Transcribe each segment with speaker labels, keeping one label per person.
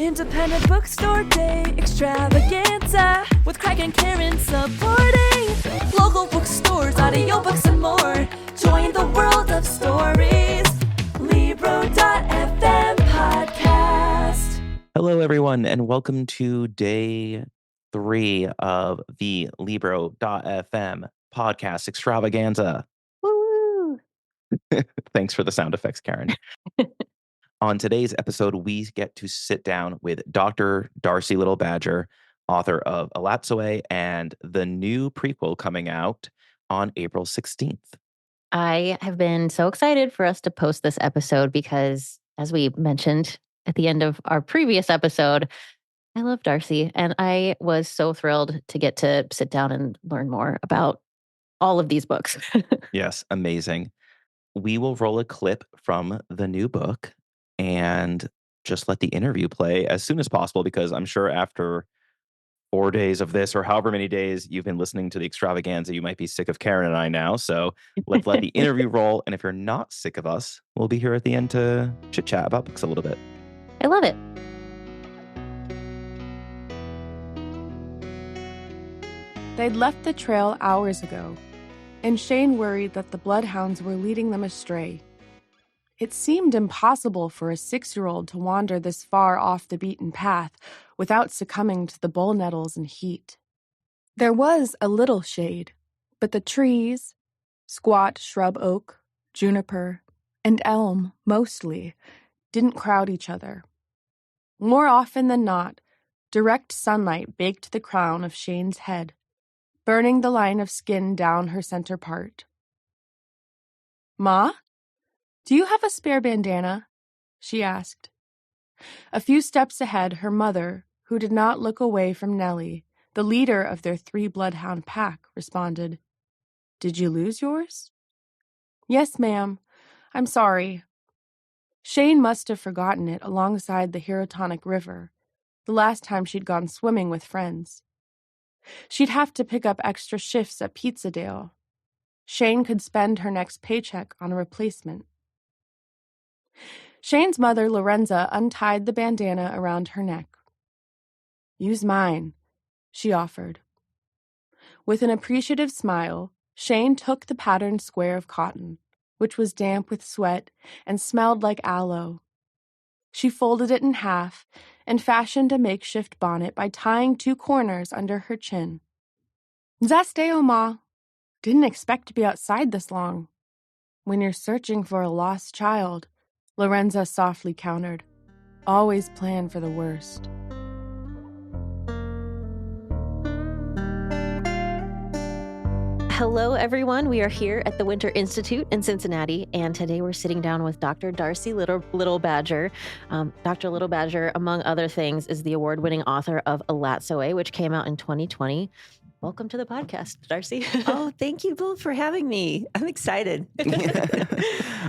Speaker 1: Independent Bookstore Day Extravaganza with Craig and Karen supporting local bookstores, audiobooks, and more. Join the world of stories. Libro.fm podcast.
Speaker 2: Hello, everyone, and welcome to day 3 of the Libro.fm podcast extravaganza.
Speaker 3: Woo!
Speaker 2: Thanks for the sound effects, Karen. On today's episode, we get to sit down with Dr. Darcie Little Badger, author of Elatsoe and the new prequel coming out on April 16th.
Speaker 3: I have been so excited for us to post this episode because, as we mentioned at the end of our previous episode, I love Darcie, and I was so thrilled to get to sit down and learn more about all of these books.
Speaker 2: Yes, amazing. We will roll a clip from the new book and just let the interview play as soon as possible, because I'm sure after 4 days of this, or however many days you've been listening to the extravaganza, you might be sick of Karen and I now. So let's let the interview roll. And if you're not sick of us, we'll be here at the end to chit chat about books a little bit.
Speaker 3: I love it.
Speaker 4: They'd left the trail hours ago, and Sheine worried that the bloodhounds were leading them astray. It seemed impossible for a 6-year-old to wander this far off the beaten path without succumbing to the bull nettles and heat. There was a little shade, but the trees, squat shrub oak, juniper, and elm mostly, didn't crowd each other. More often than not, direct sunlight baked the crown of Sheine's head, burning the line of skin down her center part. "Ma? Do you have a spare bandana?" she asked. A few steps ahead, her mother, who did not look away from Nellie, the leader of their 3 bloodhound pack, responded, "Did you lose yours?" "Yes, ma'am. I'm sorry." Sheine must have forgotten it alongside the Hirotonic River, the last time she'd gone swimming with friends. She'd have to pick up extra shifts at Pizzadale. Sheine could spend her next paycheck on a replacement. Sheine's mother, Lorenza, untied the bandana around her neck. "Use mine," she offered. With an appreciative smile, Sheine took the patterned square of cotton, which was damp with sweat and smelled like aloe. She folded it in half and fashioned a makeshift bonnet by tying 2 corners under her chin. "Zasteo, Ma. Didn't expect to be outside this long." "When you're searching for a lost child," Lorenza softly countered, "always plan for the worst."
Speaker 3: Hello, everyone. We are here at the Winter Institute in Cincinnati, and today we're sitting down with Dr. Darcie Little Badger. Dr. Little Badger, among other things, is the award-winning author of Elatsoe, which came out in 2020. Welcome to the podcast, Darcie.
Speaker 5: Oh, thank you both for having me. I'm excited.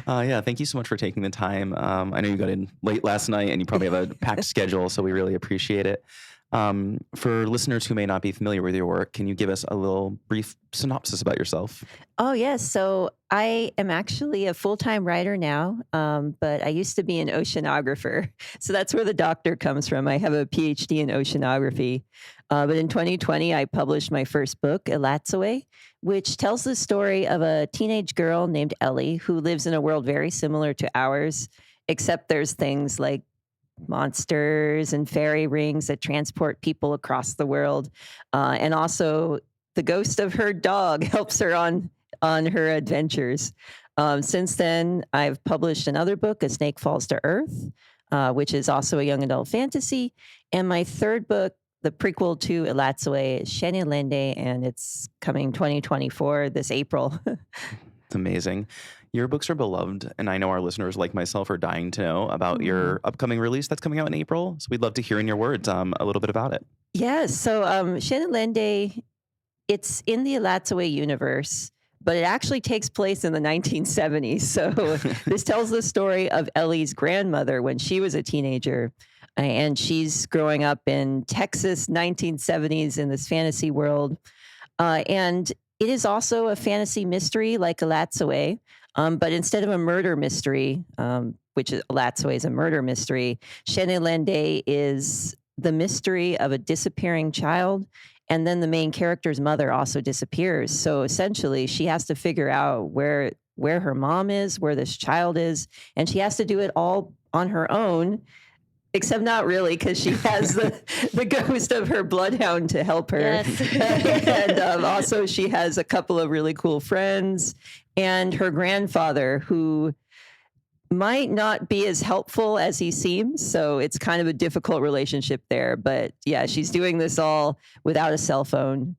Speaker 2: Yeah, thank you so much for taking the time. I know you got in late last night and you probably have a packed schedule, so we really appreciate it. For listeners who may not be familiar with your work, can you give us a little brief synopsis about yourself?
Speaker 5: Oh, yes. So I am actually a full-time writer now, but I used to be an oceanographer. So that's where the doctor comes from. I have a PhD in oceanography. But in 2020, I published my first book, Elatsoe, which tells the story of a teenage girl named Ellie who lives in a world very similar to ours, except there's things like monsters and fairy rings that transport people across the world. And also the ghost of her dog helps her on her adventures. Since then, I've published another book, A Snake Falls to Earth, which is also a young adult fantasy. And my third book, the prequel to Elatsoe, is Sheine Lende, and it's coming 2024 this April.
Speaker 2: It's amazing. Your books are beloved, and I know our listeners, like myself, are dying to know about your upcoming release that's coming out in April. So we'd love to hear in your words a little bit about it.
Speaker 5: Yes. So Sheine Lende, it's in the Elatsoe universe, but it actually takes place in the 1970s. So this tells the story of Ellie's grandmother when she was a teenager. And she's growing up in Texas, 1970s, in this fantasy world. And it is also a fantasy mystery like Elatsoe, but instead of a murder mystery, which is Elatsoe is a murder mystery. Sheine Lende is the mystery of a disappearing child. And then the main character's mother also disappears. So essentially, she has to figure out where her mom is, where this child is, and she has to do it all on her own, except not really, because she has the ghost of her bloodhound to help her.
Speaker 3: Yes.
Speaker 5: And also she has a couple of really cool friends and her grandfather, who might not be as helpful as he seems. So it's kind of a difficult relationship there. But yeah, she's doing this all without a cell phone.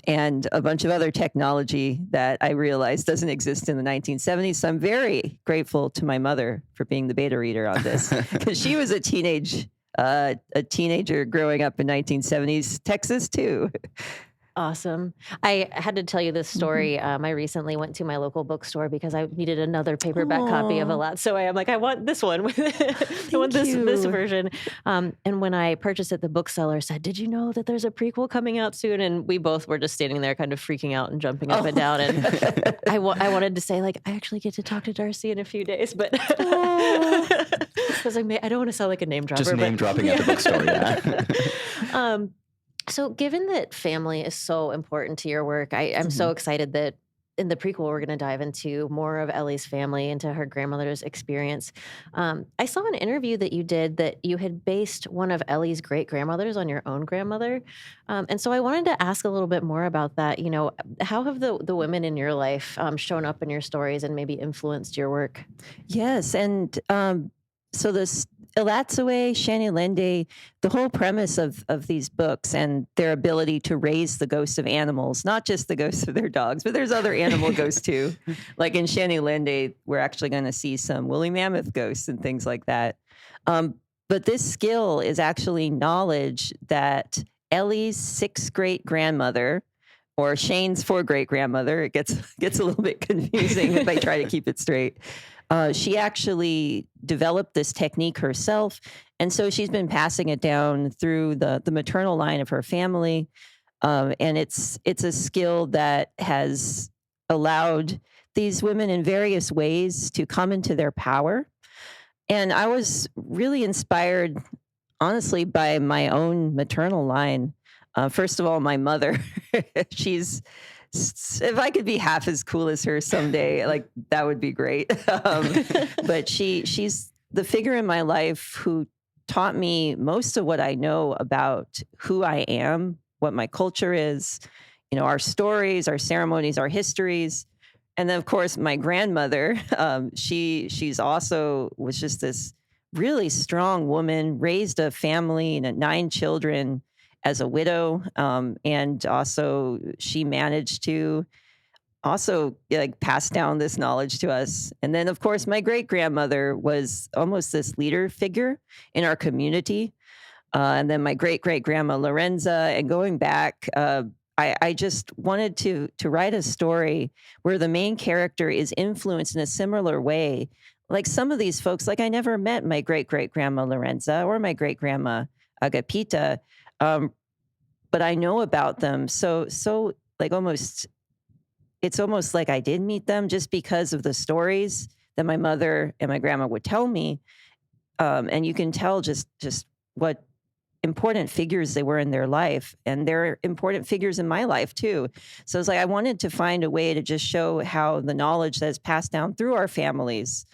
Speaker 5: And a bunch of other technology that I realized doesn't exist in the 1970s. So I'm very grateful to my mother for being the beta reader on this, because she was a teenager growing up in 1970s Texas too.
Speaker 3: Awesome. I had to tell you this story. I recently went to my local bookstore because I needed another paperback copy of Elatsoe. I'm like, I want this one. I want this version. And when I purchased it, the bookseller said, "Did you know that there's a prequel coming out soon?" And we both were just standing there kind of freaking out and jumping up and down. And I wanted to say, like, I actually get to talk to Darcie in a few days, but because I don't want to sound like a name dropper.
Speaker 2: Just name dropping at the bookstore, yeah.
Speaker 3: So given that family is so important to your work, I'm so excited that in the prequel, we're going to dive into more of Ellie's family, into her grandmother's experience. I saw an interview that you did that you had based one of Ellie's great-grandmothers on your own grandmother. And so I wanted to ask a little bit more about that. You know, how have the women in your life shown up in your stories and maybe influenced your work?
Speaker 5: Yes, and so this Elatsoe, Sheine Lende, the whole premise of these books and their ability to raise the ghosts of animals, not just the ghosts of their dogs, but there's other animal ghosts too. Like in Sheine Lende, we're actually going to see some woolly mammoth ghosts and things like that. But this skill is actually knowledge that Ellie's 6th great-grandmother, or Shaine's 4th great-grandmother, it gets a little bit confusing if I try to keep it straight. She actually developed this technique herself, and so she's been passing it down through the maternal line of her family, and it's a skill that has allowed these women in various ways to come into their power. And I was really inspired, honestly, by my own maternal line. First of all, my mother. If I could be half as cool as her someday, like that would be great. But she's the figure in my life who taught me most of what I know about who I am, what my culture is, you know, our stories, our ceremonies, our histories. And then, of course, my grandmother, she's also was just this really strong woman, raised a family and 9 children as a widow, and also she managed to also like pass down this knowledge to us. And then, of course, my great-grandmother was almost this leader figure in our community. And then my great-great-grandma Lorenza. And going back, I just wanted to write a story where the main character is influenced in a similar way. Like some of these folks, like I never met my great-great-grandma Lorenza or my great-grandma Agapita. But I know about them. So like it's almost like I did meet them just because of the stories that my mother and my grandma would tell me. And you can tell just what important figures they were in their life, and they're important figures in my life too. So it's like, I wanted to find a way to just show how the knowledge that is passed down through our families,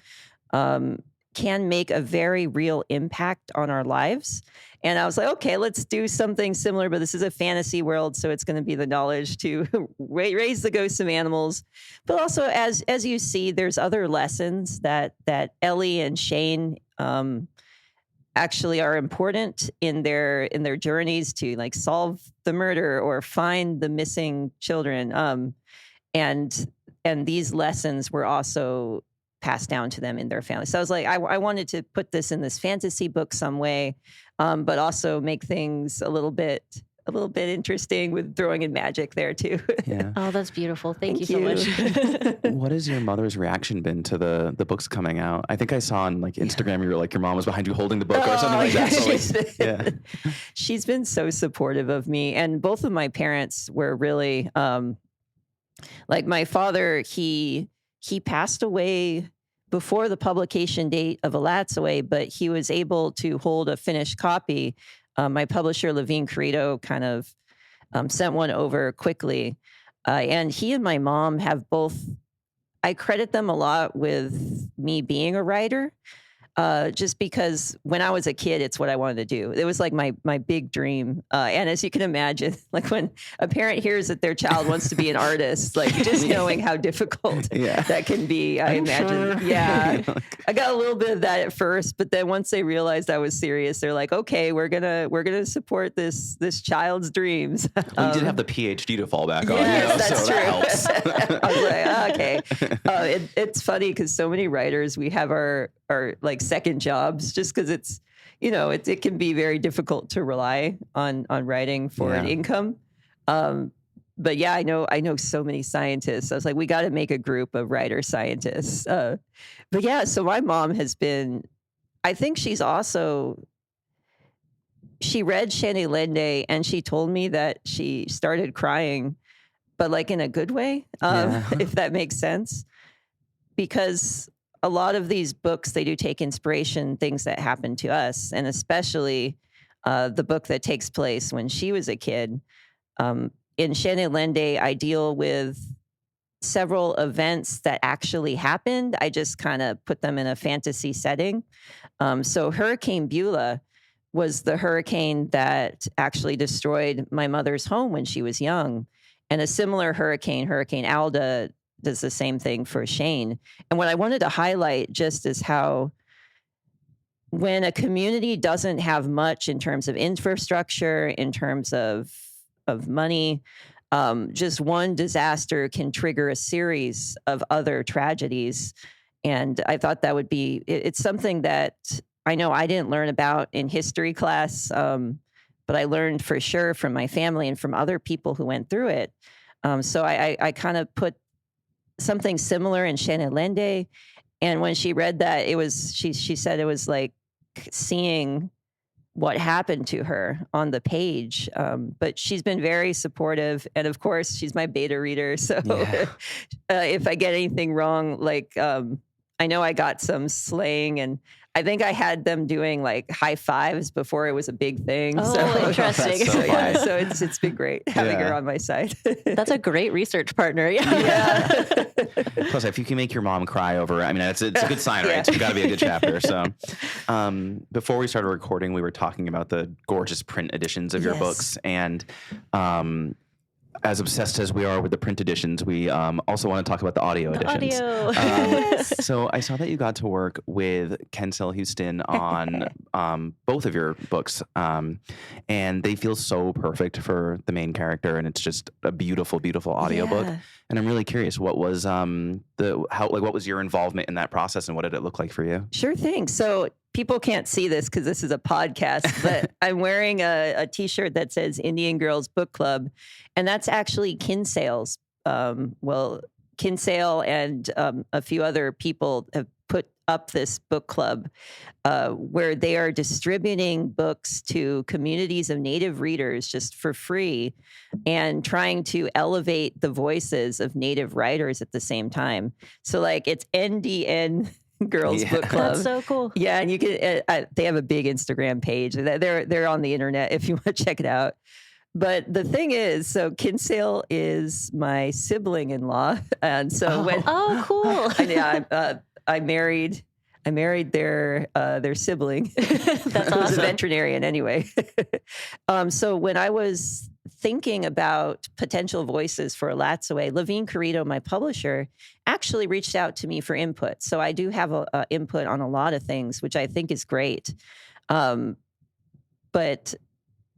Speaker 5: can make a very real impact on our lives. And I was like, okay, let's do something similar, but this is a fantasy world, so it's going to be the knowledge to raise the ghosts of animals. But also, as you see, there's other lessons that Ellie and Sheine actually are important in their journeys to like solve the murder or find the missing children. And these lessons were also passed down to them in their family. So I was like, I wanted to put this in this fantasy book some way, but also make things a little bit interesting with throwing in magic there too.
Speaker 2: Yeah.
Speaker 3: Oh, that's beautiful. Thank you so much.
Speaker 2: What has your mother's reaction been to the books coming out? I think I saw on like Instagram, you were like, your mom was behind you holding the book or something like that. So
Speaker 5: she's been so supportive of me. And both of my parents were really, like my father, he passed away before the publication date of Elatsoe, but he was able to hold a finished copy. My publisher, Levine Carito, kind of sent one over quickly. And he and my mom have both, I credit them a lot with me being a writer. Just because when I was a kid, it's what I wanted to do. It was like my big dream. And as you can imagine, like when a parent hears that their child wants to be an artist, like just knowing how difficult that can be, I imagine. Sure. Yeah. I got a little bit of that at first, but then once they realized I was serious, they're like, okay, we're gonna support this child's dreams.
Speaker 2: Well, you did have the PhD to fall back on.
Speaker 5: Yes, that's
Speaker 2: so
Speaker 5: true.
Speaker 2: That helps.
Speaker 5: I was like, okay. It's funny because so many writers, we have our like second jobs just because it's, it can be very difficult to rely on writing for an income. But yeah, I know so many scientists. I was like, we got to make a group of writer scientists. But yeah, so my mom has been, I think she read Sheine Lende and she told me that she started crying, but like in a good way, if that makes sense. Because a lot of these books, they do take inspiration, things that happen to us, and especially the book that takes place when she was a kid. In Sheine Lende, I deal with several events that actually happened. I just kind of put them in a fantasy setting. So Hurricane Beulah was the hurricane that actually destroyed my mother's home when she was young. And a similar hurricane, Hurricane Alda, does the same thing for Sheine. And what I wanted to highlight just is how when a community doesn't have much in terms of infrastructure, in terms of money, just one disaster can trigger a series of other tragedies. And I thought that would be, it's something that I know I didn't learn about in history class, but I learned for sure from my family and from other people who went through it. So I kind of put something similar in Sheine Lende. And when she read that, she said it was like seeing what happened to her on the page. But she's been very supportive. And of course, she's my beta reader. So if I get anything wrong, like I know I got some slang, and I think I had them doing like high fives before it was a big thing.
Speaker 3: Oh,
Speaker 5: so
Speaker 3: interesting.
Speaker 5: So it's been great having her on my side.
Speaker 3: That's a great research partner.
Speaker 5: Yeah.
Speaker 2: Plus, if you can make your mom cry over it, I mean, it's a good sign, right? It's got to be a good chapter. So before we started recording, we were talking about the gorgeous print editions of your books. And as obsessed as we are with the print editions, we also want to talk about the audio editions. So I saw that you got to work with Ken Houston on both of your books, and they feel so perfect for the main character, and it's just a beautiful, beautiful audiobook. And I'm really curious, what was what was your involvement in that process, and what did it look like for you?
Speaker 5: Sure thing. So people can't see this because this is a podcast, but I'm wearing a T-shirt that says Indian Girls Book Club, and that's actually Kinsale's. Kinsale and a few other people have put up this book club where they are distributing books to communities of Native readers just for free and trying to elevate the voices of Native writers at the same time. So like it's NDN Girls Book Club.
Speaker 3: That's so cool.
Speaker 5: Yeah, and you can. They have a big Instagram page. They're on the internet if you want to check it out. But the thing is, so Kinsale is my sibling-in-law, and so
Speaker 3: cool.
Speaker 5: I married their sibling.
Speaker 3: That's
Speaker 5: Who's a veterinarian anyway. So when I was thinking about potential voices for Elatsoe, Levine Carito, my publisher, actually reached out to me for input. So I do have a input on a lot of things, which I think is great. But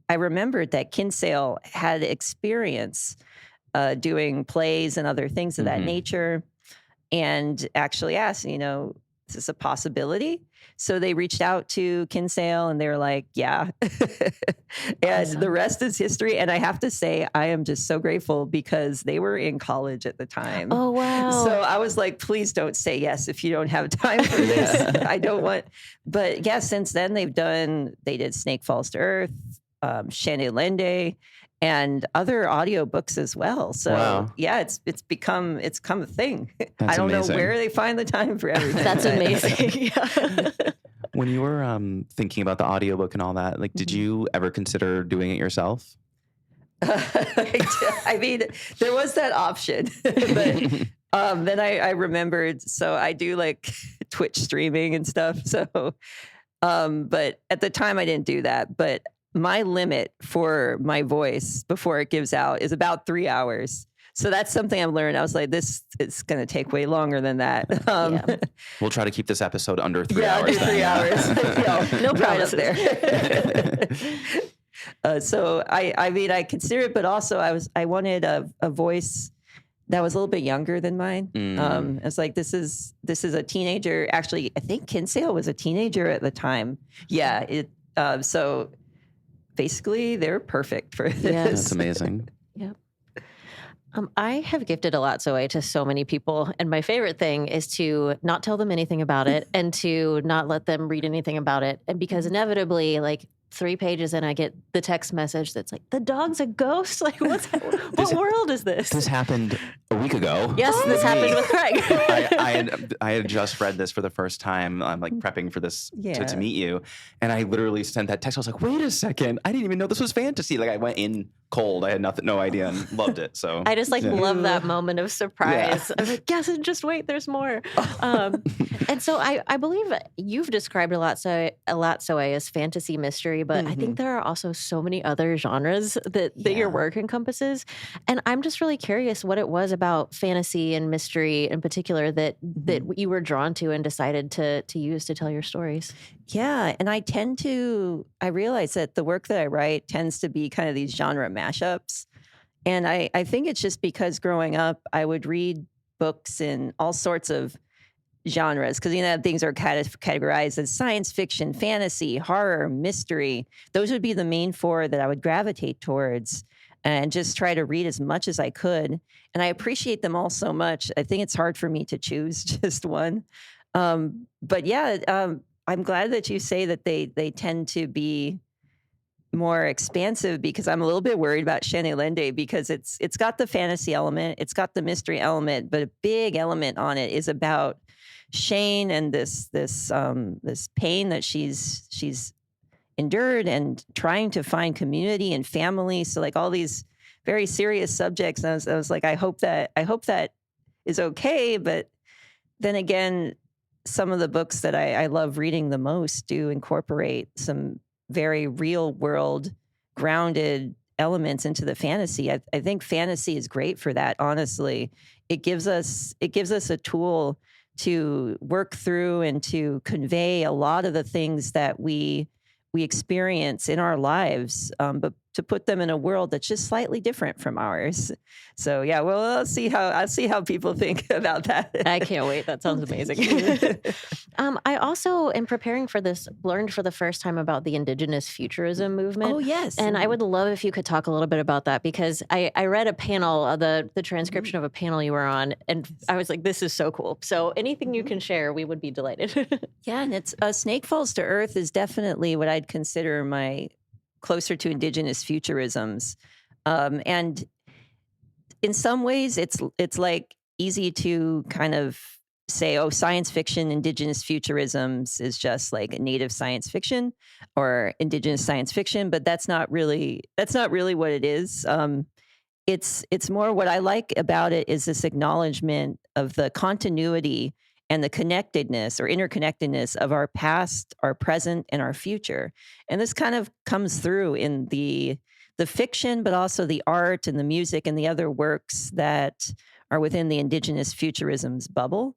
Speaker 5: I remembered that Kinsale had experience doing plays and other things of that nature, and actually asked, is this a possibility? So they reached out to Kinsale and they were like, yeah. And the rest is history. And I have to say, I am just so grateful because they were in college at the time.
Speaker 3: Oh, wow.
Speaker 5: So I was like, please don't say yes if you don't have time for this. I don't want. But yeah, since then they did Snake Falls to Earth. Sheine Lende, and other audiobooks as well. So
Speaker 2: Wow.
Speaker 5: yeah, it's become a thing.
Speaker 2: That's
Speaker 5: I don't
Speaker 2: amazing.
Speaker 5: know where they find the time for everything.
Speaker 3: That's
Speaker 5: but-
Speaker 3: amazing. Yeah.
Speaker 2: When you were thinking about the audiobook and all that, like, did you ever consider doing it yourself?
Speaker 5: I mean, there was that option, but then I remembered. So I do like Twitch streaming and stuff. So, but at the time I didn't do that. But my limit for my voice before it gives out is about 3 hours. So that's something I've learned. I was like, this is going to take way longer than that.
Speaker 3: Yeah.
Speaker 2: We'll try to keep this episode under 3
Speaker 5: Yeah, I'll
Speaker 2: hours.
Speaker 5: do 3 hours.
Speaker 3: No
Speaker 5: right up
Speaker 3: promises.
Speaker 5: there. So I mean, I consider it, but also I wanted a voice that was a little bit younger than mine. It's like, this is a teenager. Actually, I think Kinsale was a teenager at the time. Yeah. So basically they're perfect for this.
Speaker 3: Yeah.
Speaker 2: That's amazing.
Speaker 3: I have gifted Elatsoe to so many people, and my favorite thing is to not tell them anything about it and to not let them read anything about it. And because inevitably, like 3 pages in, I get the text message that's like, "The dog's a ghost." Like, what world is this?
Speaker 2: This happened a week ago.
Speaker 3: Yes, this happened with Craig.
Speaker 2: I had just read this for the first time. I'm like prepping for this to meet you, and I literally sent that text. I was like, "Wait a second! I didn't even know this was fantasy." Like, I went in cold. I had no idea, and loved it. So
Speaker 3: I just love that moment of surprise. I was like, yes, and just wait, there's more. And so I believe you've described Elatsoe as fantasy mystery, but I think there are also so many other genres that your work encompasses. And I'm just really curious what it was about fantasy and mystery in particular that you were drawn to and decided to use to tell your stories.
Speaker 5: Yeah. And I realize that the work that I write tends to be kind of these genre mashups. And I think it's just because growing up, I would read books in all sorts of genres because, things are kind of categorized as science fiction, fantasy, horror, mystery. Those would be the main 4 that I would gravitate towards and just try to read as much as I could. And I appreciate them all so much. I think it's hard for me to choose just one. But yeah, I'm glad that you say that they tend to be more expansive because I'm a little bit worried about Sheine Lende because it's got the fantasy element, it's got the mystery element, but a big element on it is about Sheine and this pain that she's endured and trying to find community and family. So like all these very serious subjects. And I was like, I hope that is okay. But then again, some of the books that I love reading the most do incorporate some very real world grounded elements into the fantasy. I think fantasy is great for that. Honestly, it gives us a tool to work through and to convey a lot of the things that we experience in our lives, but to put them in a world that's just slightly different from ours. So yeah, well, I'll see how people think about that.
Speaker 3: I can't wait. That sounds amazing. I also, in preparing for this, learned for the first time about the indigenous futurism movement.
Speaker 5: Oh, yes.
Speaker 3: And I would love if you could talk a little bit about that because I read a panel, the transcription of a panel you were on, and I was like, this is so cool. So anything you can share, we would be delighted.
Speaker 5: Yeah, and it's Snake Falls to Earth is definitely what I'd consider my closer to indigenous futurisms. And in some ways, it's like easy to kind of say, oh, science fiction, indigenous futurisms is just like native science fiction or indigenous science fiction, but that's not really what it is. It's more what I like about it is this acknowledgement of the continuity and the connectedness or interconnectedness of our past, our present, and our future. And this kind of comes through in the fiction, but also the art and the music and the other works that are within the indigenous futurism's bubble.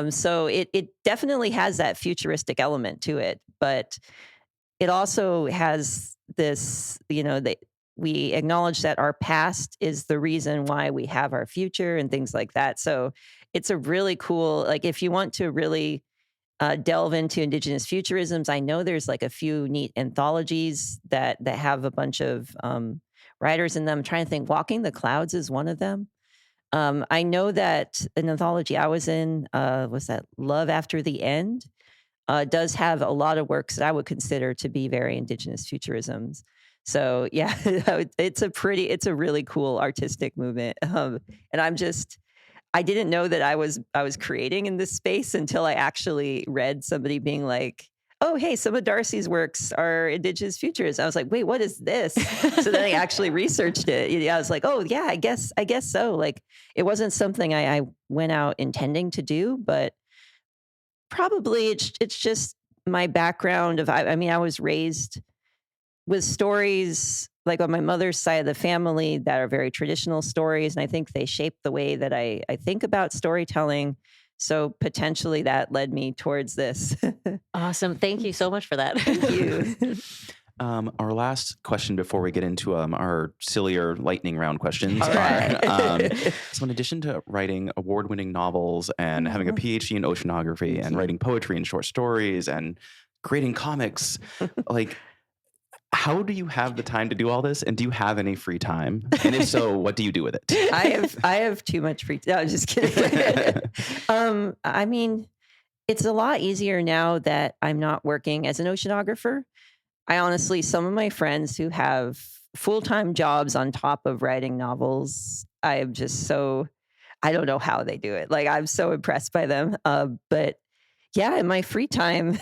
Speaker 5: So it definitely has that futuristic element to it, but it also has this, that we acknowledge that our past is the reason why we have our future and things like that. So it's a really cool, like if you want to really delve into indigenous futurisms, I know there's like a few neat anthologies that have a bunch of writers in them. I'm trying to think, Walking the Clouds is one of them. I know that an anthology I was in, was that Love After the End, does have a lot of works that I would consider to be very indigenous futurisms. So yeah, it's a really cool artistic movement. And I didn't know that I was creating in this space until I actually read somebody being like, oh, hey, some of Darcie's works are indigenous futures. I was like, wait, what is this? So then I actually researched it. Yeah, I was like, oh yeah, I guess so. Like, it wasn't something I went out intending to do, but probably it's just my background of, I mean, I was raised with stories like on my mother's side of the family that are very traditional stories. And I think they shape the way that I think about storytelling. So potentially that led me towards this.
Speaker 3: Awesome. Thank you so much for that.
Speaker 5: Thank you.
Speaker 2: Our last question before we get into our sillier lightning round questions
Speaker 5: All right.
Speaker 2: are, so in addition to writing award-winning novels and having a PhD in oceanography and writing poetry and short stories and creating comics, like, how do you have the time to do all this? And do you have any free time? And if so, what do you do with it?
Speaker 5: I have too much free time. I'm just kidding. I mean, it's a lot easier now that I'm not working as an oceanographer. I honestly, some of my friends who have full-time jobs on top of writing novels, I am just I don't know how they do it. Like, I'm so impressed by them. But yeah, in my free time,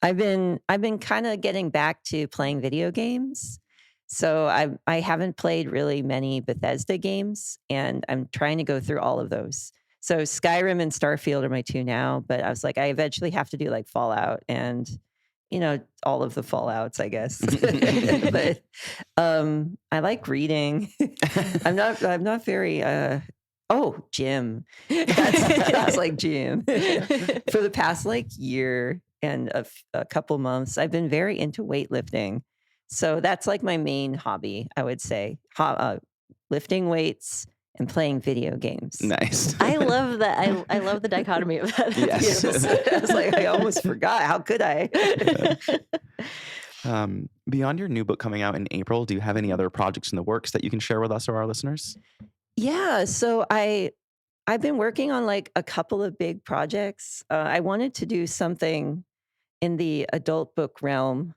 Speaker 5: I've been kind of getting back to playing video games. So I haven't played really many Bethesda games, and I'm trying to go through all of those. So Skyrim and Starfield are my two now, but I was like, I eventually have to do like Fallout and, all of the Fallouts, I guess. But I like reading. I'm not very gym. That's like gym. For the past like year and a couple months, I've been very into weightlifting. So that's like my main hobby, I would say. Lifting weights and playing video games.
Speaker 2: Nice.
Speaker 3: I love that. I love the dichotomy of that.
Speaker 2: Yes.
Speaker 5: I was like, I almost forgot. How could I?
Speaker 2: Beyond your new book coming out in April, do you have any other projects in the works that you can share with us or our listeners?
Speaker 5: Yeah. So I've been working on like a couple of big projects. I wanted to do something in the adult book realm,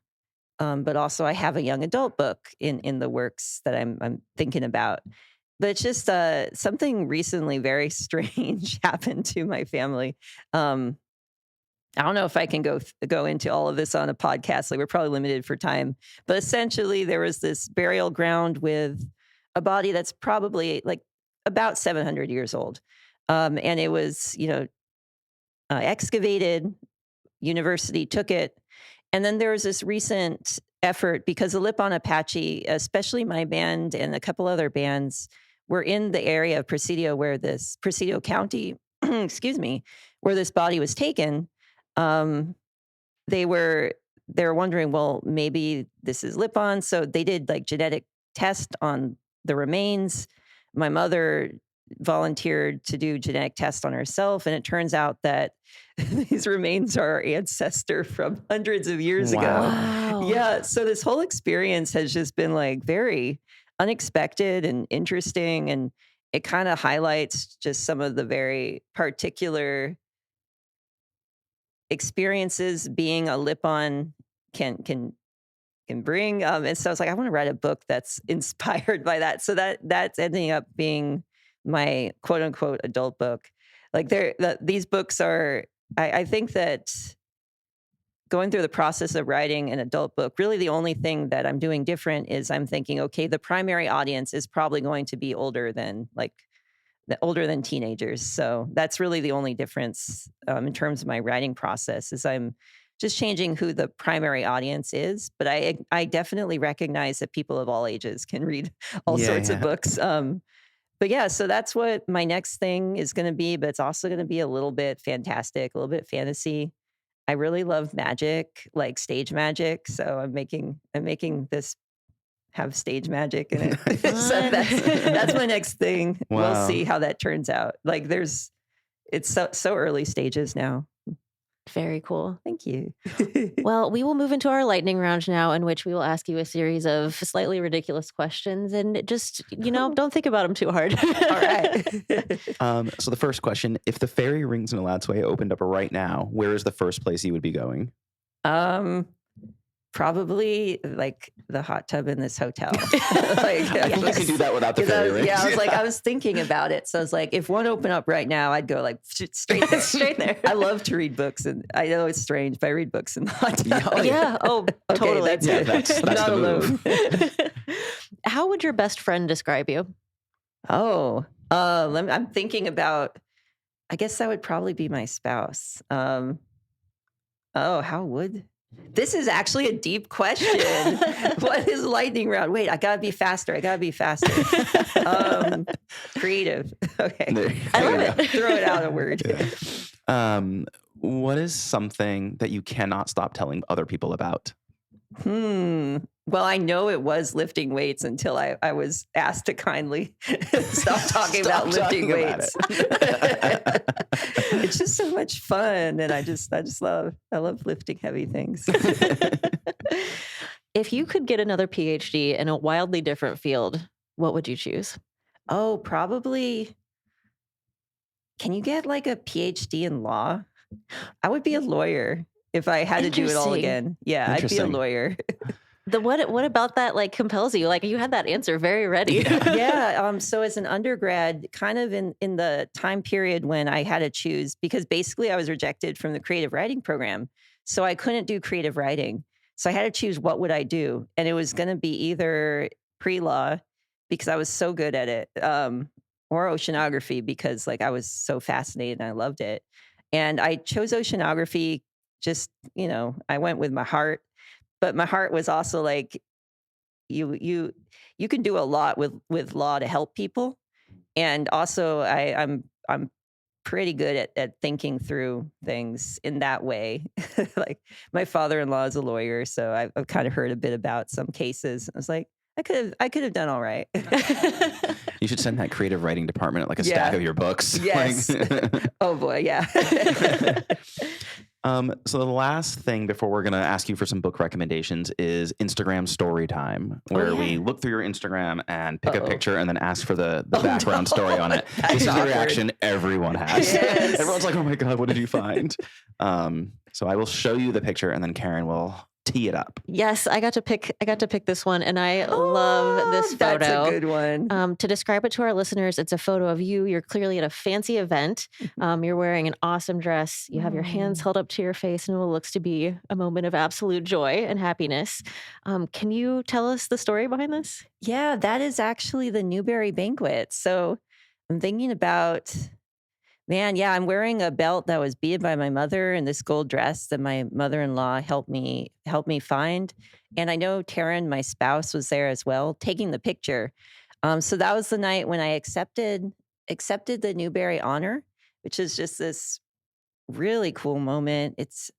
Speaker 5: but also I have a young adult book in the works that I'm thinking about. But it's just something recently very strange happened to my family. I don't know if I can go into all of this on a podcast. Like, we're probably limited for time. But essentially, there was this burial ground with a body that's probably like about 700 years old. And it was, excavated. University took it. And then there was this recent effort because the Lipan Apache, especially my band and a couple other bands, were in the area of Presidio County, excuse me, where this body was taken. They were wondering, well, maybe this is Lipan. So they did like genetic test on the remains. My mother volunteered to do genetic tests on herself, and it turns out that these remains are our ancestor from hundreds of years ago.
Speaker 3: Wow.
Speaker 5: Yeah, so this whole experience has just been like very unexpected and interesting, and it kind of highlights just some of the very particular experiences being a Lipan can bring. And so I was like, I want to write a book that's inspired by that. So that's ending up being my quote unquote adult book. Like these books are, I think that going through the process of writing an adult book, really the only thing that I'm doing different is I'm thinking, okay, the primary audience is probably going to be older than teenagers. So that's really the only difference in terms of my writing process is I'm just changing who the primary audience is. But I definitely recognize that people of all ages can read all sorts of books. But yeah, so that's what my next thing is going to be. But it's also going to be a little bit fantastic, a little bit fantasy. I really love magic, like stage magic. So I'm making this have stage magic in it. So that's my next thing.
Speaker 2: Wow.
Speaker 5: We'll see how that turns out. Like it's so early stages now.
Speaker 3: Very cool.
Speaker 5: Thank you.
Speaker 3: Well, we will move into our lightning round now, in which we will ask you a series of slightly ridiculous questions, and just, don't think about them too hard.
Speaker 5: All right.
Speaker 2: So the first question, if the fairy rings in Elatsoe opened up right now, where is the first place you would be going?
Speaker 5: Probably like the hot tub in this hotel.
Speaker 2: I think you could do that without the fairy rings.
Speaker 5: Yeah, I was thinking about it. So I was like, if one opened up right now, I'd go like straight there. I love to read books, and I know it's strange, but I read books in the hot tub.
Speaker 3: Yeah. Oh,
Speaker 5: Okay,
Speaker 3: totally.
Speaker 2: That's
Speaker 5: not
Speaker 2: the
Speaker 5: alone.
Speaker 3: How would your best friend describe you?
Speaker 5: Oh, I'm thinking about. I guess that would probably be my spouse. How would? This is actually a deep question. What is lightning round? Wait, I gotta be faster. Creative. Okay.
Speaker 3: I love it.
Speaker 5: Throw it out a word.
Speaker 2: Yeah. What is something that you cannot stop telling other people about?
Speaker 5: Well, I know it was lifting weights until I was asked to kindly stop talking about lifting weights. It's just so much fun, and I love lifting heavy things.
Speaker 3: If you could get another PhD in a wildly different field, what would you choose?
Speaker 5: Oh, probably. Can you get like a PhD in law? I would be a lawyer if I had to do it all again. Yeah, I'd be a lawyer.
Speaker 3: What about that like compels you? Like you had that answer very ready.
Speaker 5: Yeah. So as an undergrad, kind of in the time period when I had to choose, because basically I was rejected from the creative writing program. So I couldn't do creative writing. So I had to choose what would I do. And it was going to be either pre-law because I was so good at it, or oceanography because like I was so fascinated and I loved it. And I chose oceanography. Just, I went with my heart. But my heart was also like, you can do a lot with law to help people, and also I'm pretty good at thinking through things in that way. Like my father-in-law is a lawyer, so I've kind of heard a bit about some cases. I was like, I could have done all right.
Speaker 2: You should send that creative writing department like a stack of your books.
Speaker 5: Yes. Oh boy, yeah.
Speaker 2: So the last thing before we're going to ask you for some book recommendations is Instagram story time, where we look through your Instagram and pick a picture and then ask for the background story on it. This is the reaction everyone has.
Speaker 5: Yes.
Speaker 2: Everyone's like, oh my God, what did you find? So I will show you the picture and then Karen will tee it up.
Speaker 3: Yes, I got to pick this one, and I love this photo.
Speaker 5: That's a good one.
Speaker 3: To describe it to our listeners, it's a photo of you. You're clearly at a fancy event. You're wearing an awesome dress. You have your hands held up to your face, and what looks to be a moment of absolute joy and happiness. Can you tell us the story behind this?
Speaker 5: Yeah, that is actually the Newbery banquet. So I'm thinking about. Man, yeah, I'm wearing a belt that was beaded by my mother and this gold dress that my mother-in-law helped me find. And I know Taryn, my spouse, was there as well, taking the picture. So that was the night when I accepted the Newbery Honor, which is just this really cool moment. It's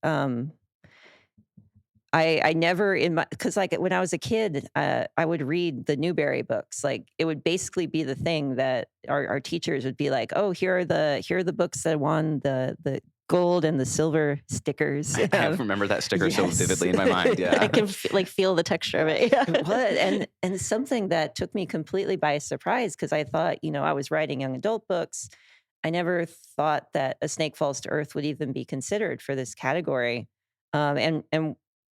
Speaker 5: I never because like when I was a kid, I would read the Newbery books. Like it would basically be the thing that our teachers would be like, oh, here are the books that won the gold and the silver stickers.
Speaker 2: I remember that sticker so vividly in my mind. Yeah,
Speaker 3: I can feel the texture of it.
Speaker 5: It was, and something that took me completely by surprise because I thought, I was writing young adult books. I never thought that A Snake Falls to Earth would even be considered for this category. And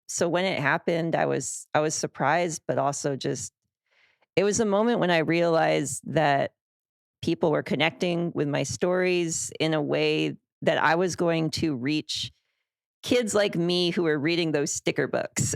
Speaker 5: so when it happened, I was surprised, but also it was a moment when I realized that people were connecting with my stories in a way that I was going to reach kids like me who were reading those sticker books.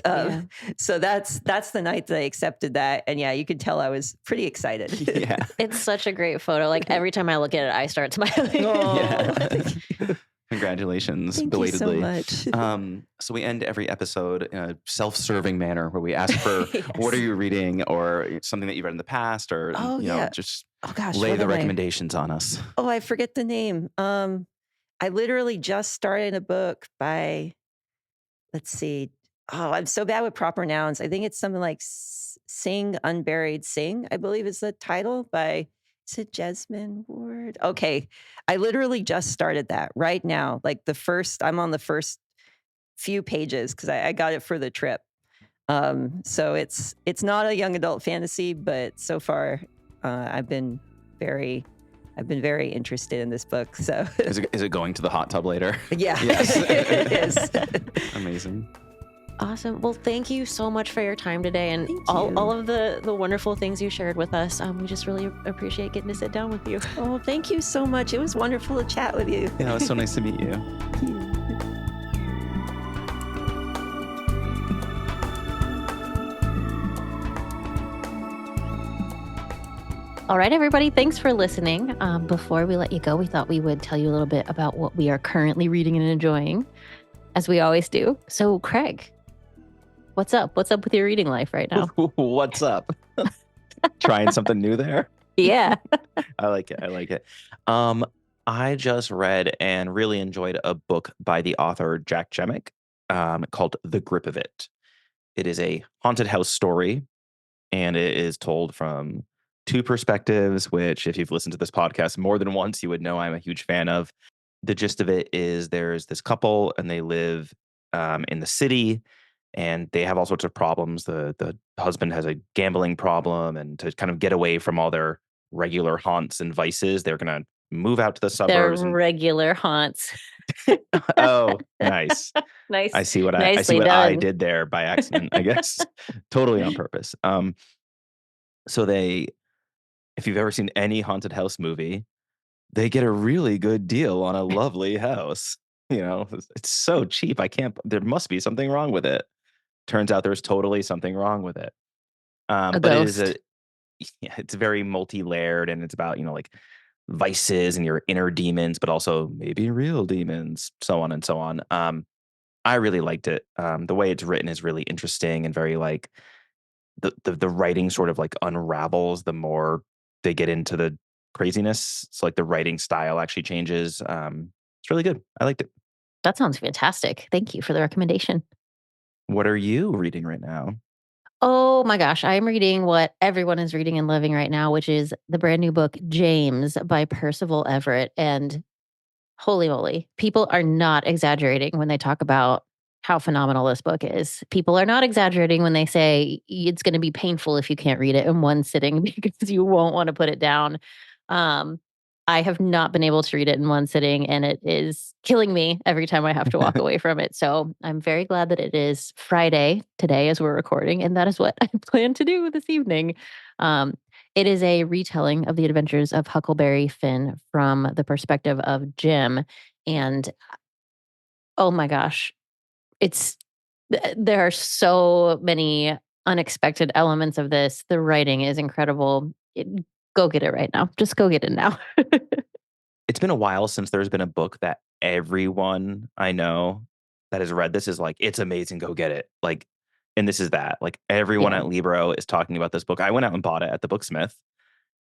Speaker 5: So that's the night that I accepted that. And yeah, you could tell I was pretty excited.
Speaker 2: Yeah.
Speaker 3: It's such a great photo. Like every time I look at it, I start smiling.
Speaker 2: Yeah. Congratulations,
Speaker 5: Thank
Speaker 2: belatedly.
Speaker 5: you so much.
Speaker 2: So we end every episode in a self-serving manner where we ask for what are you reading or something that you've read in the past or just lay the recommendations on us.
Speaker 5: Oh, I forget the name. I literally just started a book by, let's see. Oh, I'm so bad with proper nouns. I think it's something like Sing Unburied Sing, I believe is the title by, is it Jasmine Ward? Okay. I literally just started that right now. Like I'm on the first few pages because I got it for the trip. So it's not a young adult fantasy, but so far I've been very interested in this book. So
Speaker 2: is it going to the hot tub later?
Speaker 5: Yeah.
Speaker 2: Yes.
Speaker 5: It is.
Speaker 2: Amazing.
Speaker 6: Awesome. Well, thank you so much for your time today and
Speaker 5: Thank
Speaker 6: all
Speaker 5: you.
Speaker 6: of the wonderful things you shared with us. We just really appreciate getting to sit down with you.
Speaker 5: Oh, thank you so much. It was wonderful to chat with you.
Speaker 2: Yeah, it was so nice to meet you.
Speaker 3: All right, everybody, thanks for listening. Before we let you go, we thought we would tell you a little bit about what we are currently reading and enjoying, as we always do. So, Craig, what's up? What's up with your reading life right now?
Speaker 2: What's up? Trying something new there?
Speaker 3: Yeah.
Speaker 2: I like it. I like it. I just read and really enjoyed a book by the author Jack Jemick called The Grip of It. It is a haunted house story, and it is told from two perspectives, which, if you've listened to this podcast more than once, you would know I'm a huge fan of. The gist of it is there's this couple, and they live in the city, and they have all sorts of problems. The husband has a gambling problem, and to kind of get away from all their regular haunts and vices, they're going to move out to the
Speaker 3: They're
Speaker 2: suburbs.
Speaker 3: regular haunts.
Speaker 2: Oh, nice.
Speaker 3: Nice.
Speaker 2: I see what
Speaker 3: Nicely
Speaker 2: I
Speaker 3: done.
Speaker 2: did there by accident, I guess. Totally on purpose. So if you've ever seen any haunted house movie, they get a really good deal on a lovely house. It's so cheap. There must be something wrong with it. Turns out there's totally something wrong with it.
Speaker 3: A
Speaker 2: But it is
Speaker 3: ghost.
Speaker 2: it's very multi-layered, and it's about, like vices and your inner demons, but also maybe real demons, so on and so on. I really liked it. The way it's written is really interesting and very like the writing sort of like unravels the more they get into the craziness. It's like the writing style actually changes. It's really good. I liked it.
Speaker 3: That sounds fantastic. Thank you for the recommendation.
Speaker 2: What are you reading right now?
Speaker 3: Oh my gosh, I'm reading what everyone is reading and loving right now, which is the brand new book, James by Percival Everett. And holy moly, people are not exaggerating when they talk about how phenomenal this book is. People are not exaggerating when they say it's going to be painful if you can't read it in one sitting because you won't want to put it down. Um, I have not been able to read it in one sitting, and it is killing me every time I have to walk away from it. So I'm very glad that it is Friday today as we're recording, and that is what I plan to do this evening. Um, it is a retelling of the adventures of Huckleberry Finn from the perspective of Jim. And oh my gosh, there are so many unexpected elements of this. The writing is incredible. Go get it right now. Just go get it now.
Speaker 2: It's been a while since there's been a book that everyone I know that has read this is like, it's amazing, go get it. Like, and this is that. Like, everyone
Speaker 3: Yeah.
Speaker 2: at Libro is talking about this book. I went out and bought it at the Booksmith.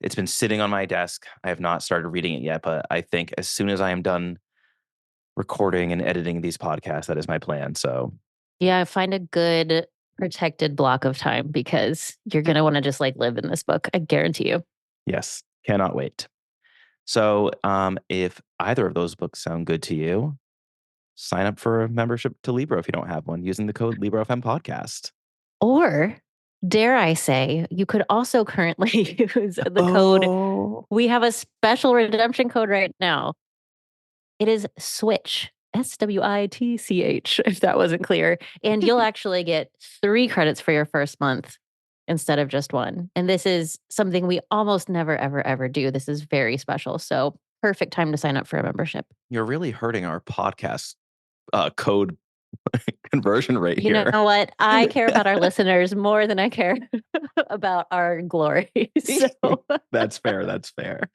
Speaker 2: It's been sitting on my desk. I have not started reading it yet, but I think as soon as I am done recording and editing these podcasts, that is my plan. So
Speaker 3: Yeah, find a good protected block of time because you're going to want to just like live in this book. I guarantee you.
Speaker 2: yes, cannot wait. So if either of those books sound good to you, sign up for a membership to Libro if you don't have one using the code Libro.fm podcast.
Speaker 3: Or dare I say, you could also currently use the code. We have a special redemption code right now. It is SWITCH, SWITCH, if that wasn't clear. And you'll actually get 3 credits for your first month instead of just 1. And this is something we almost never, ever, ever do. This is very special. So perfect time to sign up for a membership.
Speaker 2: You're really hurting our podcast code conversion rate
Speaker 3: You
Speaker 2: here.
Speaker 3: know what? I care about our listeners more than I care about our glory. So.
Speaker 2: That's fair. That's fair.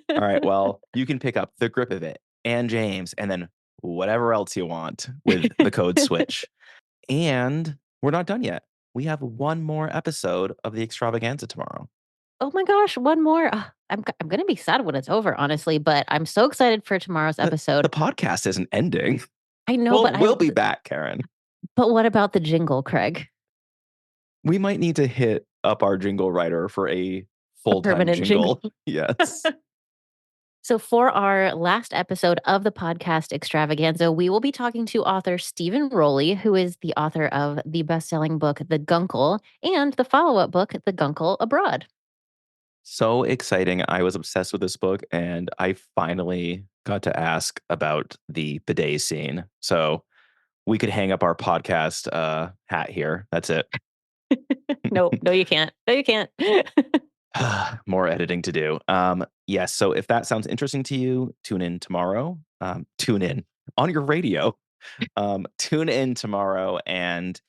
Speaker 2: All right. Well, you can pick up The Grip of It and James and then whatever else you want with the code SWITCH. And we're not done yet. We have one more episode of the Extravaganza tomorrow.
Speaker 3: Oh my gosh, one more. I'm going to be sad when it's over, honestly, but I'm so excited for tomorrow's episode.
Speaker 2: The podcast isn't ending.
Speaker 3: I know, but
Speaker 2: we'll be back, Karen.
Speaker 3: But what about the jingle, Craig?
Speaker 2: We might need to hit up our jingle writer for a full-time
Speaker 3: permanent
Speaker 2: jingle. Yes.
Speaker 3: So for our last episode of the podcast Extravaganza, we will be talking to author Stephen Rowley, who is the author of the best-selling book, The Guncle, and the follow-up book, The Guncle Abroad.
Speaker 2: So exciting. I was obsessed with this book, and I finally got to ask about the bidet scene. So We could hang up our podcast hat here. That's it.
Speaker 3: No, you can't. No, you can't.
Speaker 2: More editing to do. Yes. So if that sounds interesting to you, tune in tomorrow. Tune in on your radio. Tune in tomorrow and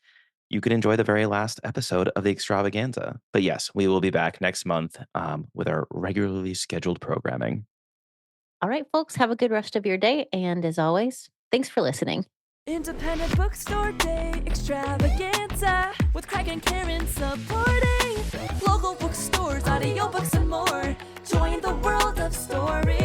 Speaker 2: you can enjoy the very last episode of the Extravaganza. But yes, we will be back next month with our regularly scheduled programming.
Speaker 3: All right, folks, have a good rest of your day. And as always, thanks for listening.
Speaker 1: Independent Bookstore Day Extravaganza with Craig and Karen supporting local bookstores, audiobooks, and more. Join the world of stories.